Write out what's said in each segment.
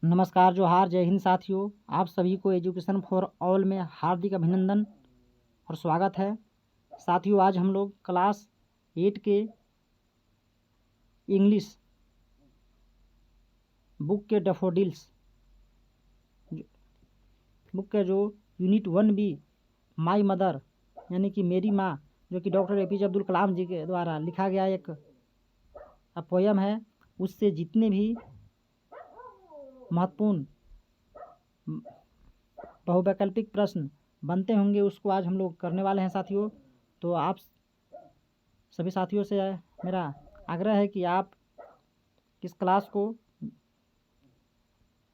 नमस्कार, जोहार, जय हिंद साथियों। आप सभी को एजुकेशन फॉर ऑल में हार्दिक अभिनंदन और स्वागत है। साथियों, आज हम लोग क्लास 8 के इंग्लिश बुक के डैफोडिल्स बुक का जो यूनिट 1B माई मदर यानी कि मेरी माँ, जो कि डॉक्टर APJ अब्दुल कलाम जी के द्वारा लिखा गया एक पोयम है, उससे जितने भी महत्वपूर्ण बहुवैकल्पिक प्रश्न बनते होंगे उसको आज हम लोग करने वाले हैं साथियों। तो आप सभी साथियों से मेरा आग्रह है कि आप इस क्लास को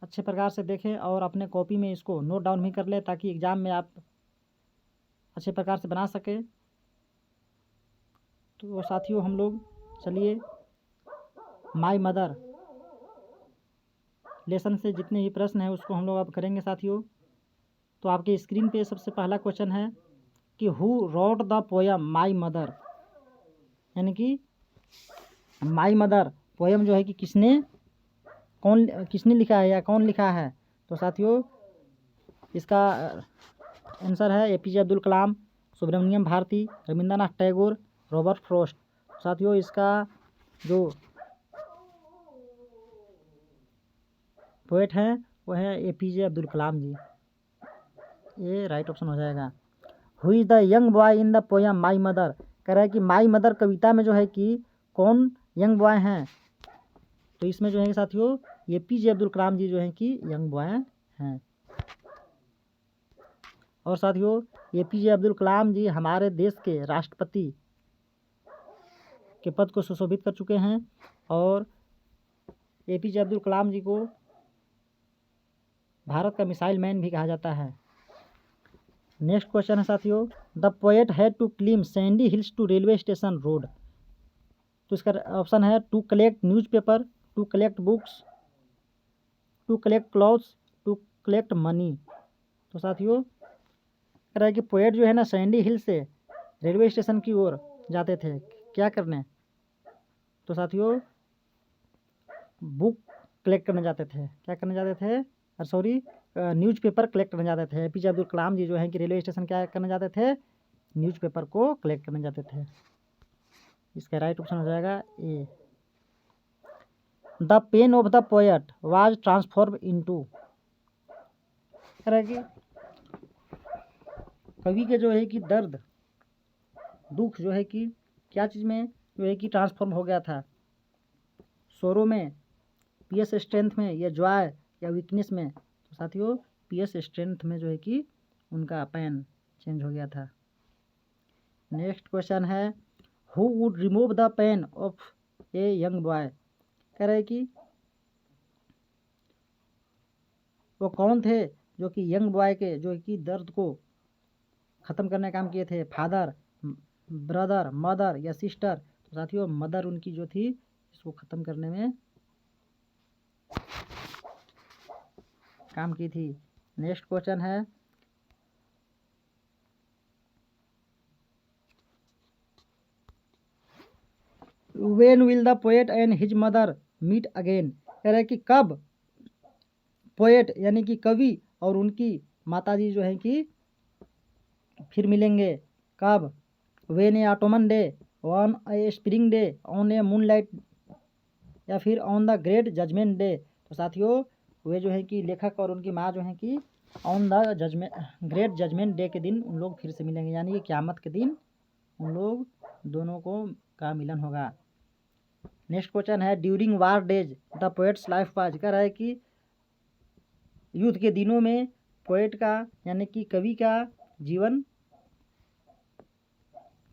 अच्छे प्रकार से देखें और अपने कॉपी में इसको नोट डाउन भी कर लें ताकि एग्ज़ाम में आप अच्छे प्रकार से बना सकें। तो साथियों, हम लोग चलिए माई मदर लेसन से जितने भी प्रश्न हैं उसको हम लोग अब करेंगे साथियों। तो आपके स्क्रीन पे सबसे पहला क्वेश्चन है कि who wrote the poem my mother, यानी कि माई मदर पोयम जो है कि किसने लिखा है या कौन लिखा है। तो साथियों, इसका आंसर है APJ अब्दुल कलाम, सुब्रमण्यम भारती, रविंद्रनाथ टैगोर, रॉबर्ट फ्रॉस्ट। साथियों, इसका जो पोएट है वो है APJ अब्दुल कलाम जी। ये राइट ऑप्शन हो जाएगा। Who is the young boy in the poem my mother, कह रहा है कि माई मदर कविता में जो है कि कौन यंग बॉय हैं। तो इसमें जो है साथियों APJ अब्दुल कलाम जी जो है कि यंग बॉय हैं। और साथियों, APJ अब्दुल कलाम जी हमारे देश के राष्ट्रपति के पद को सुशोभित कर चुके हैं और APJ अब्दुल कलाम जी को भारत का मिसाइल मैन भी कहा जाता है। नेक्स्ट क्वेश्चन है साथियों, the poet had to climb sandy hills to railway station road. तो इसका ऑप्शन है to collect newspaper, to collect books, to collect clothes, to collect money. तो साथियों, कह रहा है कि पोएट जो है ना सैंडी हिल से रेलवे स्टेशन की ओर जाते थे क्या करने। तो साथियों, बुक कलेक्ट करने जाते थे। क्या करने जाते थे? सॉरी, न्यूज़पेपर कलेक्ट करने जाते थे। APJ अब्दुल कलाम जी जो है कि रेलवे स्टेशन क्या करने जाते थे? न्यूज़पेपर को कलेक्ट करने जाते थे। इसका राइट ऑप्शन हो जाएगा A. The pain of the poet was transform into, कह रहा है कि कवि के जो है कि दर्द दुख जो है कि क्या चीज़ में जो है कि ट्रांसफॉर्म हो गया था? सोरो में, PS स्ट्रेंथ में, या जॉय या वीकनेस में। तो साथियों, PS स्ट्रेंथ में जो है कि उनका पेन चेंज हो गया था। नेक्स्ट क्वेश्चन है who would remove the pain of a young boy, कह रहे हैं कि वो कौन थे जो कि यंग बॉय के जो कि दर्द को ख़त्म करने का काम किए थे? फादर, ब्रदर, मदर या सिस्टर। तो साथियों, मदर उनकी जो थी इसको ख़त्म करने में काम की थी। नेक्स्ट क्वेश्चन है when will the poet and his mother meet again, कह रहे हैं कि कब पोएट यानी कि कवि और उनकी माताजी जो है कि फिर मिलेंगे। कब? When a autumn day, on a spring day, on a moonlight या फिर on the great judgement day. तो साथियों, वे जो है कि लेखक और उनकी माँ जो है कि on the great judgement day के दिन उन लोग फिर से मिलेंगे, यानी कि क़यामत के दिन उन लोग दोनों को का मिलन होगा। नेक्स्ट क्वेश्चन है during war days the poets life was, कह रहा है कि युद्ध के दिनों में पोएट का यानी कि कवि का जीवन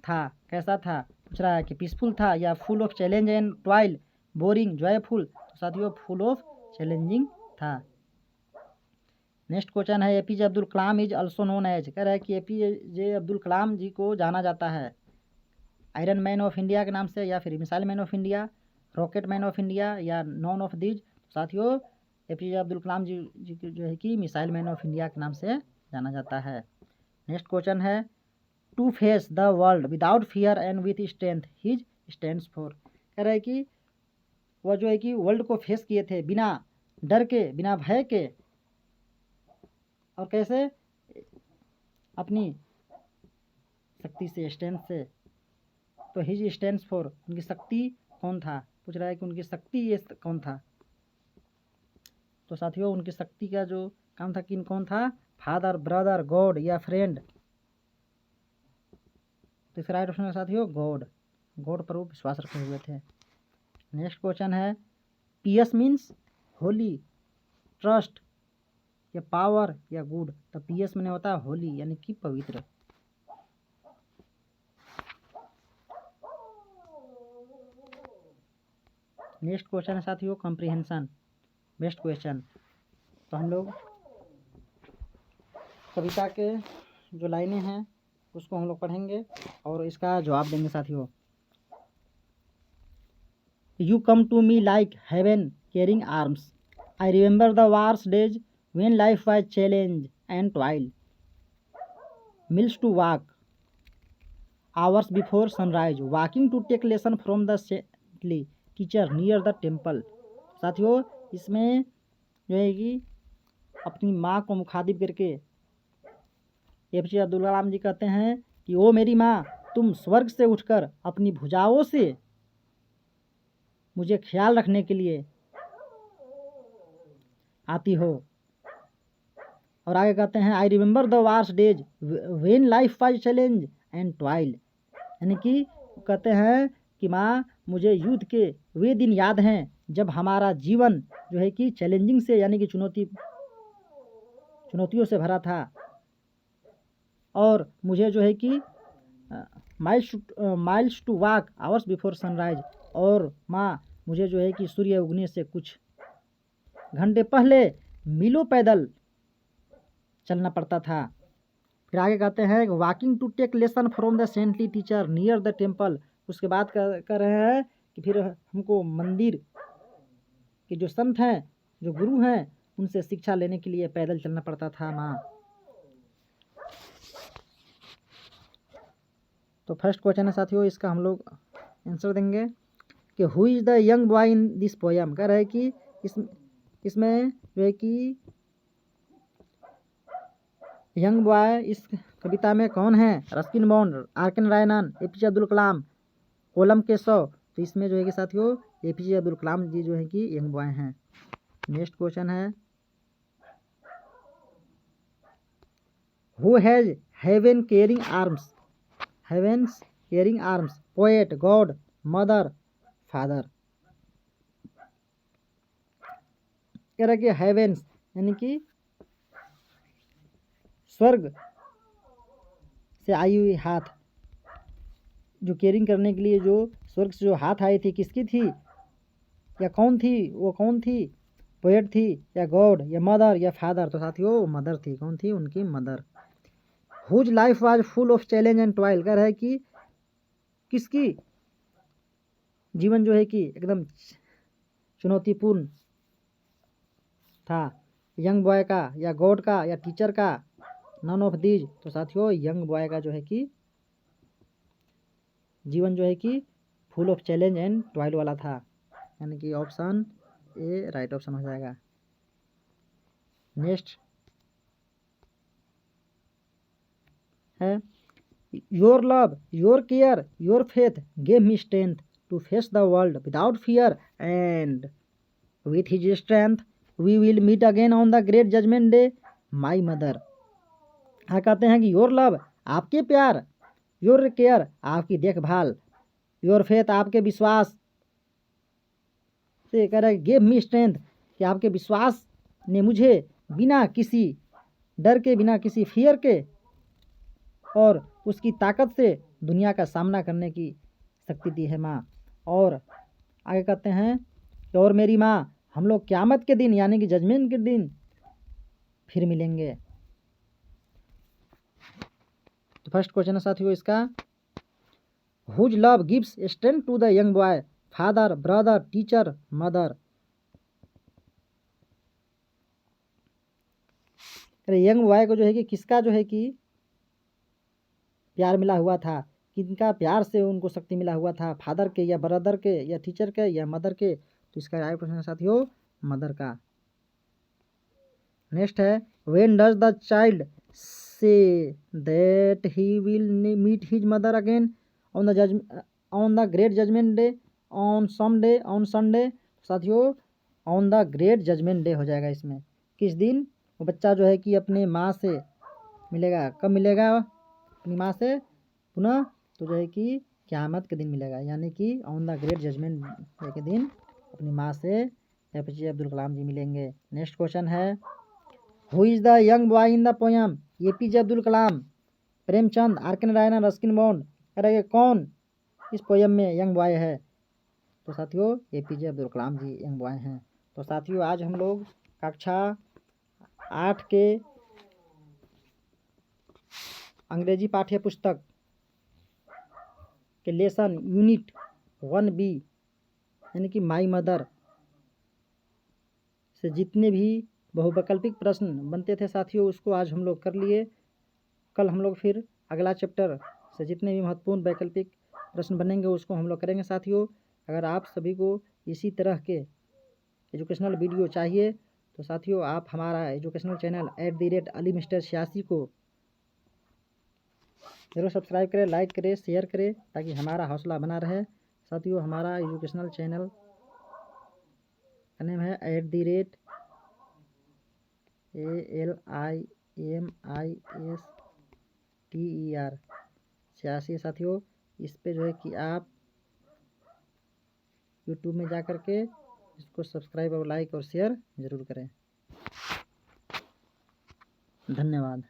था, कैसा था पूछ रहा है कि पीसफुल था या full of challenge and toil, boring, joyful. तो साथियों, फुल ऑफ चैलेंजिंग था। नेक्स्ट क्वेश्चन है APJ Abdul Kalam is also known as, कह रहा है कि APJ अब्दुल कलाम जी को जाना जाता है आयरन मैन ऑफ इंडिया के नाम से, या फिर missile man of India, rocket man of India, या नॉन ऑफ दीज। साथियों, APJ अब्दुल कलाम जी जो है कि मिसाइल मैन ऑफ इंडिया के नाम से जाना जाता है। नेक्स्ट क्वेश्चन है to face the world without fear and with strength his stands for, कह रहा है कि वह जो है कि वर्ल्ड को फेस किए थे बिना डर के, बिना भय के, और कैसे, अपनी शक्ति से, स्ट्रेंथ से। तो हिज स्टैंड्स फॉर, उनकी शक्ति कौन था, पूछ रहा है कि उनकी शक्ति ये कौन था। तो साथियों उनकी शक्ति का जो काम था, किन कौन था, फादर, ब्रदर, गॉड या फ्रेंड। तो इसका राइट ऑप्शन है साथियों गॉड, गॉड पर वो विश्वास रखे हुए थे। नेक्स्ट क्वेश्चन है, पीएस मीन्स होली, ट्रस्ट या पावर या गुड। तो पीएस मैंने होता है होली, यानी कि पवित्र। नेक्स्ट क्वेश्चन है साथियों कॉम्प्रिहेंशन, बेस्ट क्वेश्चन। तो हम लोग कविता के जो लाइनें हैं उसको हम लोग पढ़ेंगे और इसका जवाब देंगे साथियों। You come to me like heaven caring arms, I remember the wars days when life was challenge and toil, mills to walk hours before sunrise, walking to take lesson from the saintly teacher near the temple। साथियों इसमें जो है कि अपनी माँ को मुखातिब करके APJ अब्दुल कलाम जी कहते हैं कि ओ मेरी माँ, तुम स्वर्ग से उठकर अपनी भुजाओं से मुझे ख्याल रखने के लिए आती हो। और आगे कहते हैं I remember the wars days when life was challenge and toil, यानी कि कहते हैं कि माँ मुझे युद्ध के वे दिन याद हैं जब हमारा जीवन जो है कि चैलेंजिंग से, यानी कि चुनौतियों से भरा था, और मुझे जो है कि miles to walk hours before sunrise, और माँ मुझे जो है कि सूर्य उगने से कुछ घंटे पहले मीलों पैदल चलना पड़ता था। फिर आगे कहते हैं walking to take lesson from the saintly teacher near the temple. उसके बाद कर रहे हैं कि फिर हमको मंदिर के जो संत हैं, जो गुरु हैं, उनसे शिक्षा लेने के लिए पैदल चलना पड़ता था माँ। तो फर्स्ट क्वेश्चन है साथियों, इसका हम लोग आंसर देंगे कि who is the young boy in this poem. कह रहा है कि इसमें जो है कि यंग बॉय इस कविता में कौन है, रस्किन बॉन्ड, आर के नारायणन, APJ अब्दुल कलाम, कोलम केशव। तो इसमें जो है कि साथियों APJ अब्दुल कलाम जी जो है कि यंग बॉय हैं। नेक्स्ट क्वेश्चन है who has heaven caring arms, heavens caring arms, poet, God, mother, father. कह रहा है कि हेवेंस यानी कि स्वर्ग से आई हुई हाथ, जो केयरिंग करने के लिए जो स्वर्ग से जो हाथ आई थी, किसकी थी या कौन थी, वो कौन थी, पोएट थी या गॉड या मदर या फादर। तो साथियों मदर थी। कौन थी, उनकी mother. Whose life was full of challenge and toil. कह रहा है कि किसकी जीवन जो है कि एकदम चुनौतीपूर्ण था, यंग बॉय का या गॉड का या टीचर का, नन ऑफ दीज। तो साथियों यंग बॉय का जो है कि जीवन जो है कि full of challenge and toil वाला था, यानी कि ऑप्शन ए राइट ऑप्शन हो जाएगा। नेक्स्ट है your love, your care, your faith gave me strength to face the world without fear and with his strength we will meet again on the great judgement day my mother. हाँ कहते हैं कि your love आपके प्यार, your care आपकी देखभाल, your faith आपके विश्वास से, कह रहा है गेव मी स्ट्रेंथ कि आपके विश्वास ने मुझे बिना किसी डर के, बिना किसी फियर के और उसकी ताकत से दुनिया का सामना करने की शक्ति दी है माँ। और आगे कहते हैं कि और मेरी माँ, हम लोग क़यामत के दिन यानी कि जजमेंट के दिन फिर मिलेंगे। तो फर्स्ट क्वेश्चन है साथियों इसका whose love gives strength to the young boy, father, brother, teacher, mother. Young boy को जो है कि किसका जो है कि प्यार मिला हुआ था, किनका प्यार से उनको शक्ति मिला हुआ था, फादर के या ब्रदर के या टीचर के या मदर के। तो इसका राइट क्वेश्चन है साथियों मदर का। नेक्स्ट है when does the child say that he will meet his mother again on the great judgement day on Sunday. साथियों on the great judgement day हो जाएगा इसमें। किस दिन वो बच्चा जो है कि अपने माँ से मिलेगा, कब मिलेगा अपनी माँ से पुनः, तो जो है कि क़यामत के दिन मिलेगा, यानी कि on the great judgement day के दिन अपनी माँ से APJ अब्दुल कलाम जी मिलेंगे। नेक्स्ट क्वेश्चन है who is the young boy in the poem APJ Abdul Kalam, Premchand, R K. Narayan, Ruskin Bond. अरे कौन इस पोयम में यंग बॉय है? तो साथियों APJ अब्दुल कलाम जी यंग बॉय हैं। तो साथियों आज हम लोग कक्षा 8 के अंग्रेजी पाठ्य पुस्तक के लेसन यूनिट 1B यानी कि माई मदर से जितने भी बहुवैकल्पिक प्रश्न बनते थे साथियों उसको आज हम लोग कर लिए। कल हम लोग फिर अगला चैप्टर से जितने भी महत्वपूर्ण वैकल्पिक प्रश्न बनेंगे उसको हम लोग करेंगे साथियों। अगर आप सभी को इसी तरह के एजुकेशनल वीडियो चाहिए तो साथियों आप हमारा एजुकेशनल चैनल @अली_मिस्टर86 को जरूर सब्सक्राइब करें, लाइक करें, शेयर करें ताकि हमारा हौसला बना रहे। साथियों हमारा एजुकेशनल चैनल का नेम है @ALIMISTER86। साथियों इस पे जो है कि आप यूट्यूब में जा कर के इसको सब्सक्राइब और लाइक और शेयर ज़रूर करें। धन्यवाद।